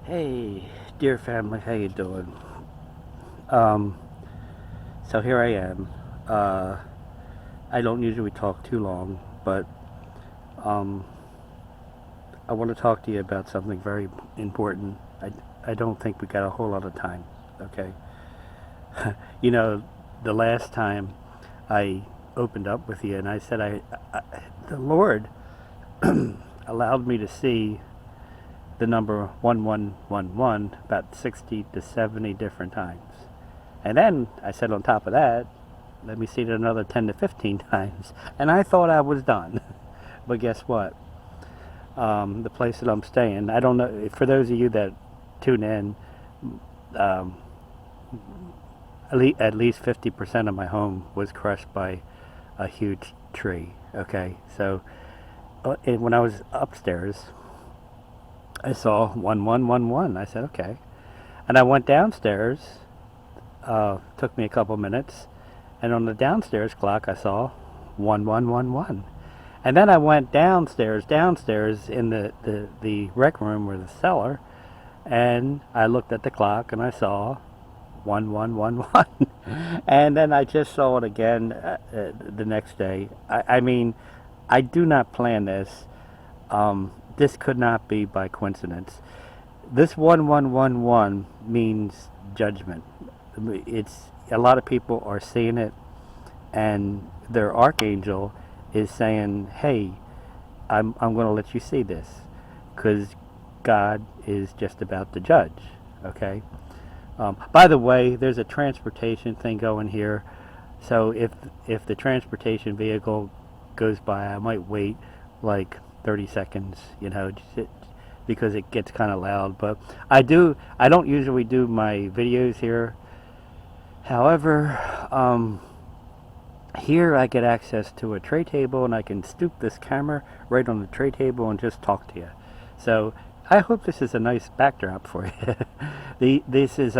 Hey, dear family, how you doing? Um, so here I am. Uh, I don't usually talk too long, but um, I want to talk to you about something very important. I don't think we got a whole lot of time. Okay, you know, the last time I opened up with you, and I said I the Lord allowed me to see the number 1111 about 60 to 70 different times. And then I said on top of that, let me see it another 10 to 15 times. And I thought I was done. But guess what? The place that I'm staying, I don't know, for those of you that tune in, um, at least 50% of my home was crushed by a huge tree. Okay, so when I was upstairs, I saw 1111. I said, okay. And I went downstairs, took me a couple minutes, and on the downstairs clock I saw 1111. And then I went downstairs in the rec room or the cellar, and I looked at the clock and I saw 1111. And then I just saw it again the next day. I mean, I do not plan this. This could not be by coincidence. This 1111 means judgment. It's a lot of people are seeing it, and their archangel is saying, "Hey, I'm going to let you see this, because God is just about to judge." Okay. By the way, there's a transportation thing going here, so if the transportation vehicle goes by, I might wait like 30 seconds, because it gets kind of loud. But I don't usually do my videos here. However, here I get access to a tray table, and I can stoop this camera right on the tray table and just talk to you. So I hope this is a nice backdrop for you. This is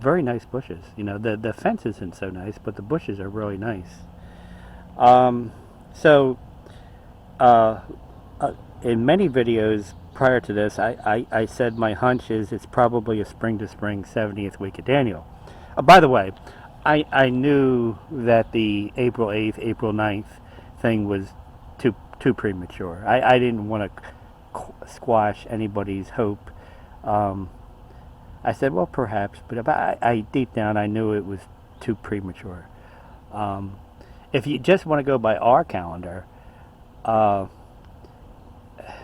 very nice bushes. The fence isn't so nice, but the bushes are really nice. So uh, in many videos prior to this, I said my hunch is it's probably a spring to spring 70th week of Daniel. By the way, I knew that the April 8th, April 9th thing was too premature. I didn't want to squash anybody's hope. Um, I said, well, perhaps, but I deep down I knew it was too premature. Um, if you just want to go by our calendar, uh,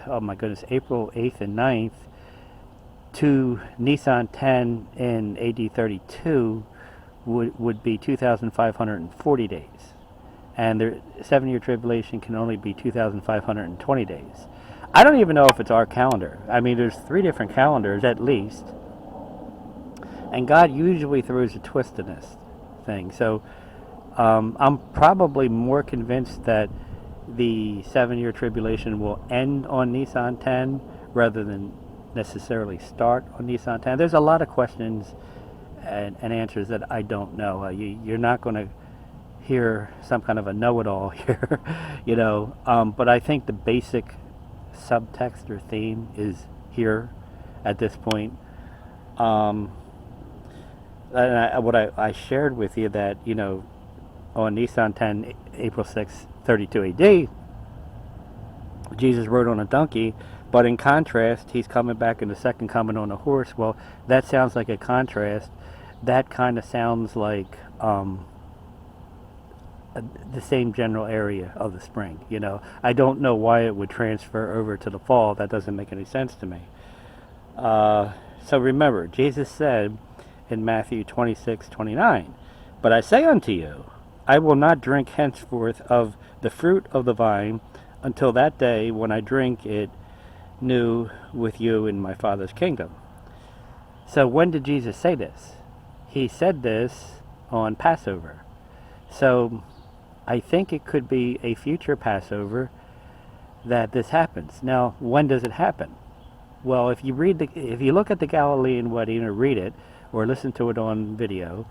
oh my goodness, April 8th and 9th to Nissan 10 in AD 32 would be 2,540 days. And the 7-year tribulation can only be 2,520 days. I don't even know if it's our calendar. I mean, there's 3 different calendars at least. And God usually throws a twist in this thing. So I'm probably more convinced that the 7-year tribulation will end on Nissan 10 rather than necessarily start on Nissan 10. There's a lot of questions and answers that I don't know. You're not going to hear some kind of a know-it-all here, but I think the basic subtext or theme is here at this point. And what I shared with you that, on Nissan 10, April 6, 32 AD, Jesus rode on a donkey, but in contrast, he's coming back in the second coming on a horse. Well, that sounds like a contrast. That kind of sounds like the same general area of the spring. I don't know why it would transfer over to the fall. That doesn't make any sense to me. So remember, Jesus said in Matthew 26:29, "But I say unto you, I will not drink henceforth of the fruit of the vine until that day when I drink it new with you in my Father's kingdom." So when did Jesus say this? He said this on Passover. So I think it could be a future Passover that this happens. Now, when does it happen? Well, if you look at the Galilean wedding or read it or listen to it on video,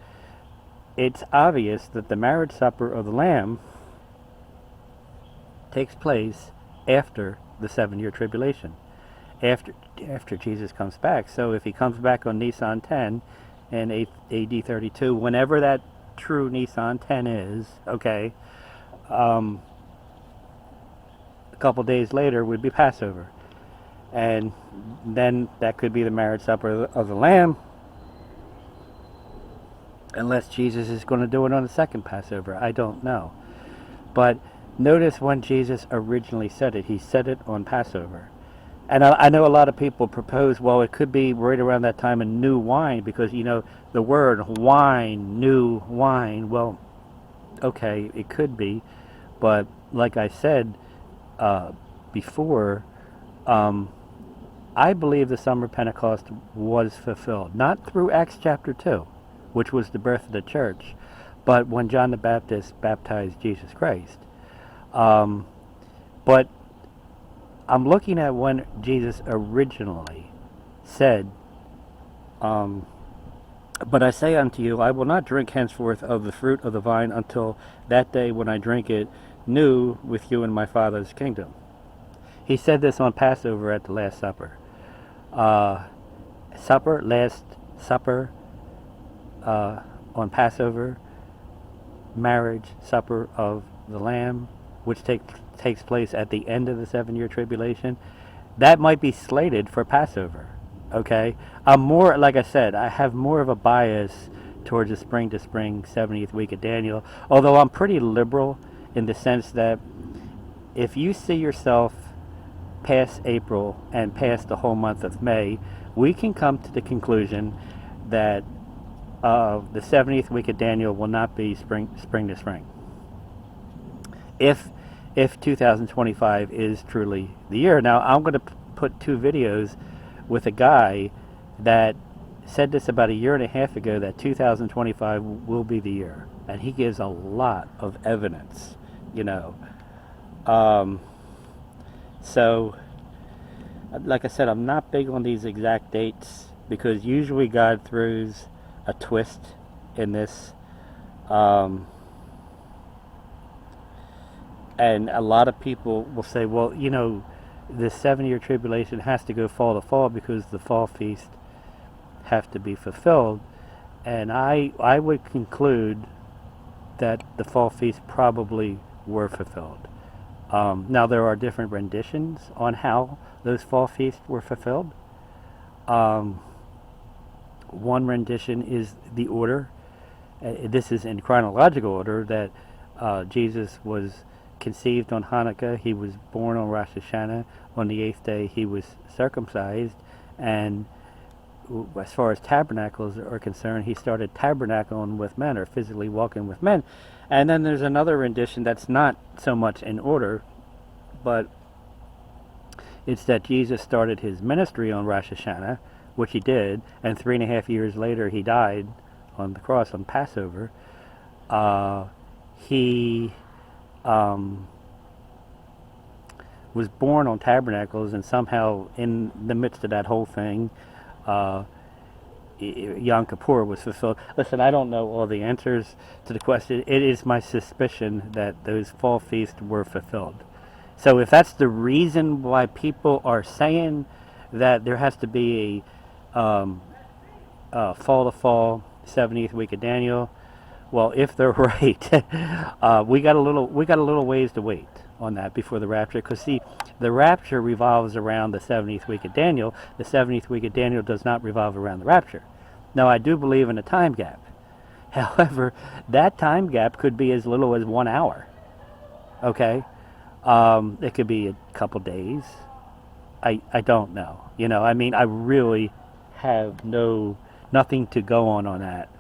it's obvious that the marriage supper of the Lamb takes place after the 7-year tribulation. after after Jesus comes back. So if he comes back on Nissan 10 in AD 32, whenever that true Nissan 10 is, okay, a couple days later would be Passover. And then that could be the marriage supper of the Lamb, unless Jesus is going to do it on the second Passover. I don't know. But notice when Jesus originally said it, he said it on Passover. And I know a lot of people propose, well, it could be right around that time of new wine, because, you know, the word wine, new wine, well, okay, it could be. But like I said before, I believe the summer of Pentecost was fulfilled, not through Acts chapter 2, which was the birth of the church, but when John the Baptist baptized Jesus Christ. But I'm looking at when Jesus originally said, but I say unto you, I will not drink henceforth of the fruit of the vine until that day when I drink it new with you in my Father's kingdom. He said this on Passover at the Last Supper. Last Supper, on Passover, marriage supper of the Lamb, which takes place at the end of the 7-year tribulation. That might be slated for Passover. Okay, I'm more, like I said, I have more of a bias towards the spring to spring 70th week of Daniel, although I'm pretty liberal in the sense that if you see yourself past April and past the whole month of May, we can come to the conclusion that the 70th week of Daniel will not be spring to spring. If 2025 is truly the year. Now, I'm going to put 2 videos with a guy that said this about a year and a half ago, that 2025 will be the year. And he gives a lot of evidence, you know. So, like I said, I'm not big on these exact dates, because usually God throws a twist in this. And a lot of people will say, well, you know, this 7-year tribulation has to go fall to fall because the fall feast have to be fulfilled. And I would conclude that the fall feast probably were fulfilled. Now, there are different renditions on how those fall feasts were fulfilled. One rendition is the order. This is in chronological order, that Jesus was conceived on Hanukkah, he was born on Rosh Hashanah, on the 8th day he was circumcised, and as far as tabernacles are concerned, he started tabernacling with men, or physically walking with men. And then there's another rendition that's not so much in order, but it's that Jesus started his ministry on Rosh Hashanah, which he did, and 3.5 years later he died on the cross on Passover. He was born on tabernacles, and somehow in the midst of that whole thing, Yom Kippur was fulfilled. Listen, I don't know all the answers to the question. It is my suspicion that those fall feasts were fulfilled. So if that's the reason why people are saying that there has to be a fall to fall 70th week of Daniel, well, if they're right, we got a little ways to wait on that before the rapture. Because see, the rapture revolves around the 70th week of Daniel. The 70th week of Daniel does not revolve around the rapture. Now, I do believe in a time gap. However, that time gap could be as little as 1 hour. Okay, it could be a couple days. I don't know. You know, I mean, I really have nothing to go on that.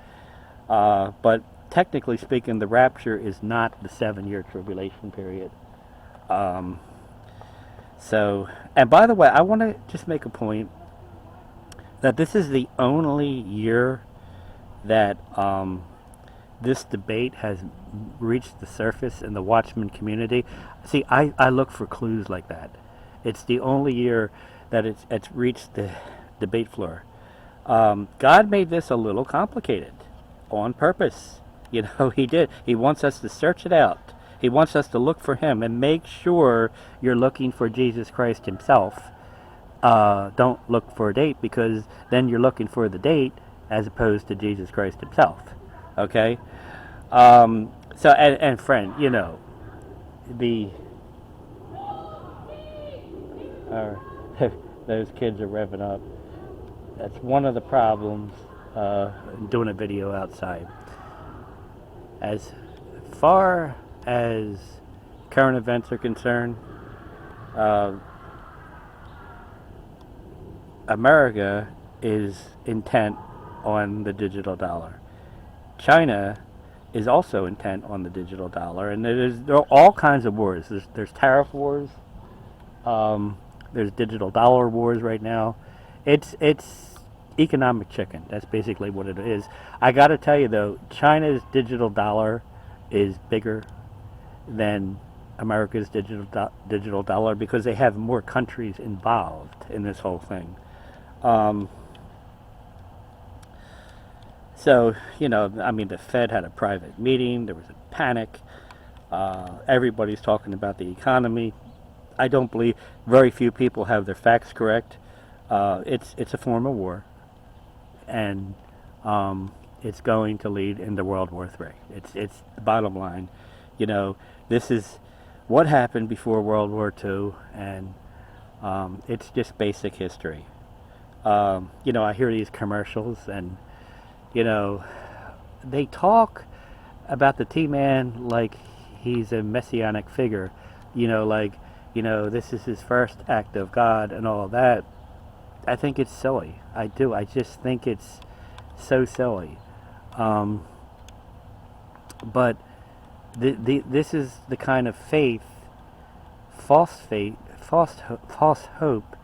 But technically speaking, the rapture is not the 7-year tribulation period. So, and by the way, I want to just make a point that this is the only year that this debate has reached the surface in the Watchman community. See, I look for clues like that. It's the only year that it's reached the debate floor. God made this a little complicated on purpose. You know, he did. He wants us to search it out. He wants us to look for him and make sure you're looking for Jesus Christ himself, don't look for a date, because then you're looking for the date as opposed to Jesus Christ himself. Okay? So, and friend, the uh, those kids are revving up. That's one of the problems doing a video outside. As far as current events are concerned, uh, America is intent on the digital dollar. China is also intent on the digital dollar, and there are all kinds of wars. There's tariff wars. There's digital dollar wars right now. It's economic chicken. That's basically what it is. I got to tell you though, China's digital dollar is bigger than America's digital dollar, because they have more countries involved in this whole thing. Um, so I mean, the Fed had a private meeting. There was a panic. Everybody's talking about the economy. I don't believe very few people have their facts correct. It's a form of war, and it's going to lead into World War III. It's the bottom line. This is what happened before World War II, and it's just basic history. I hear these commercials, and they talk about the T-Man like he's a messianic figure. Like, this is his first act of God and all of that. I think it's silly. I do. I just think it's so silly. But this is the kind of false hope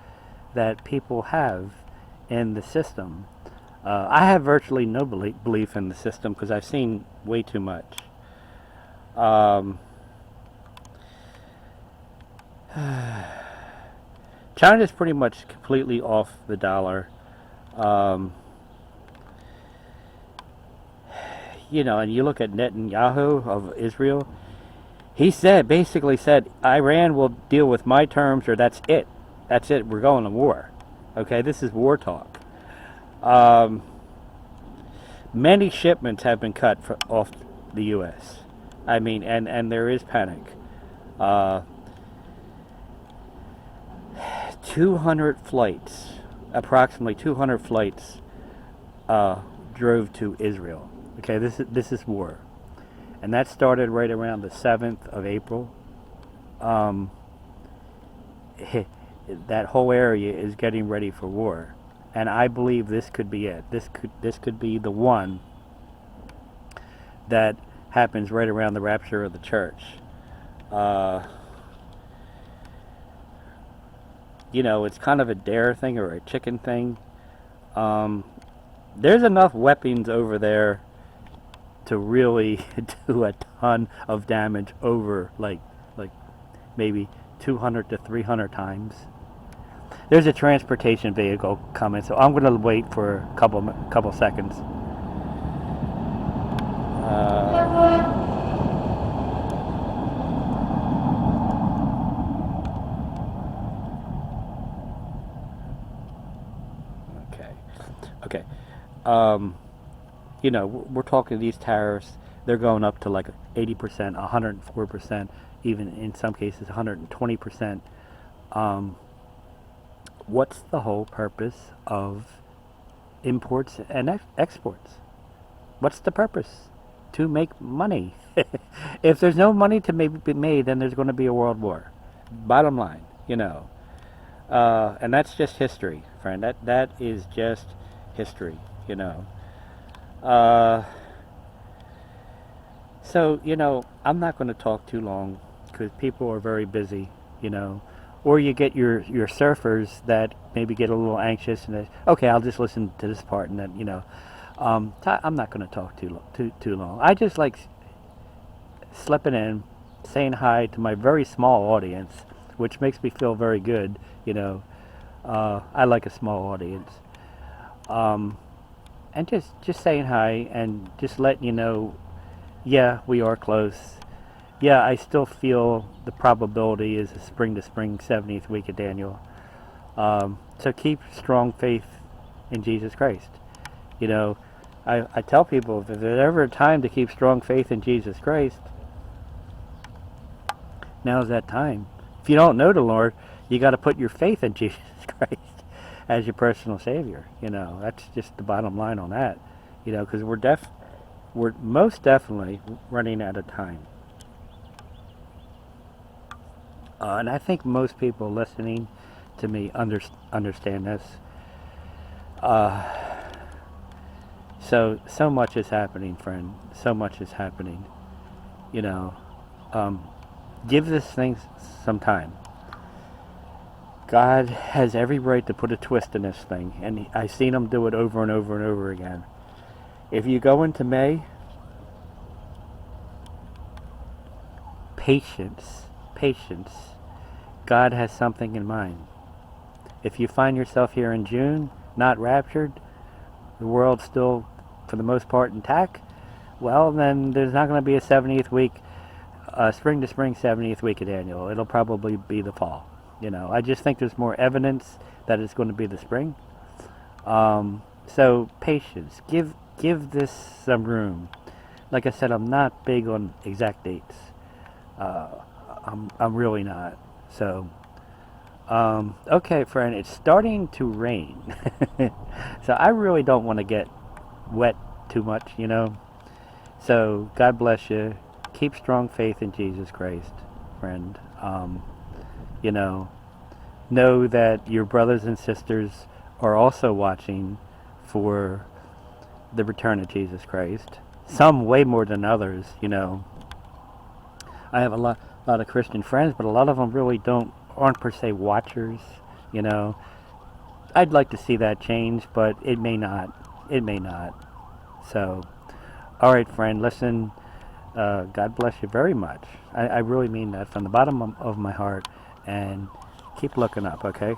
that people have in the system. I have virtually no belief in the system, because I've seen way too much. China's pretty much completely off the dollar. And you look at Netanyahu of Israel, he basically said, Iran will deal with my terms, or that's it. That's it. We're going to war. Okay, this is war talk. Many shipments have been cut off the U.S. I mean, and there is panic. 200 flights, approximately 200 flights, drove to Israel. Okay, this is war, and that started right around the 7th of April. That whole area is getting ready for war, and I believe this could be it. This could be the one that happens right around the rapture of the church. It's kind of a dare thing or a chicken thing. There's enough weapons over there to really do a ton of damage over like maybe 200 to 300 times. There's a transportation vehicle coming, so I'm going to wait for a couple seconds. Okay. We're talking these tariffs. They're going up to like 80%, 104%, even in some cases 120%. What's the whole purpose of imports and exports? What's the purpose? To make money. If there's no money to be made, then there's going to be a world war. Bottom line, and that's just history, friend. That is just history, So, I'm not going to talk too long, because people are very busy, Or you get your surfers that maybe get a little anxious and they, okay, I'll just listen to this part, and then, I'm not going to talk too long. I just like slipping in, saying hi to my very small audience, which makes me feel very good, I like a small audience. And just saying hi and just letting you know, yeah, we are close. Yeah, I still feel the probability is a spring to spring 70th week of Daniel. So keep strong faith in Jesus Christ. You know, I tell people, if there's ever a time to keep strong faith in Jesus Christ, now's that time. If you don't know the Lord, you got to put your faith in Jesus Christ as your personal Savior. You know, that's just the bottom line on that. You know, because we're most definitely running out of time. And I think most people listening to me understand this. So much is happening, friend. So much is happening. You know, give this thing some time. God has every right to put a twist in this thing, and I've seen him do it over and over and over again. If you go into May, patience. God has something in mind. If you find yourself here in June, not raptured, the world's still, for the most part, intact, well, then there's not going to be a 70th week, spring to spring 70th week of Daniel. It'll probably be the fall. You know, I just think there's more evidence that it's going to be the spring. So patience. Give this some room. Like I said, I'm not big on exact dates. I'm really not. So, okay, friend, it's starting to rain. So I really don't want to get wet too much, you know. So God bless you. Keep strong faith in Jesus Christ, friend. You know that your brothers and sisters are also watching for the return of Jesus Christ. Some way more than others, you know. I have a lot of Christian friends, but a lot of them really aren't per se watchers, you know. I'd like to see that change, but it may not. It may not. So, all right, friend, listen, God bless you very much. I really mean that from the bottom of my heart, and keep looking up, okay?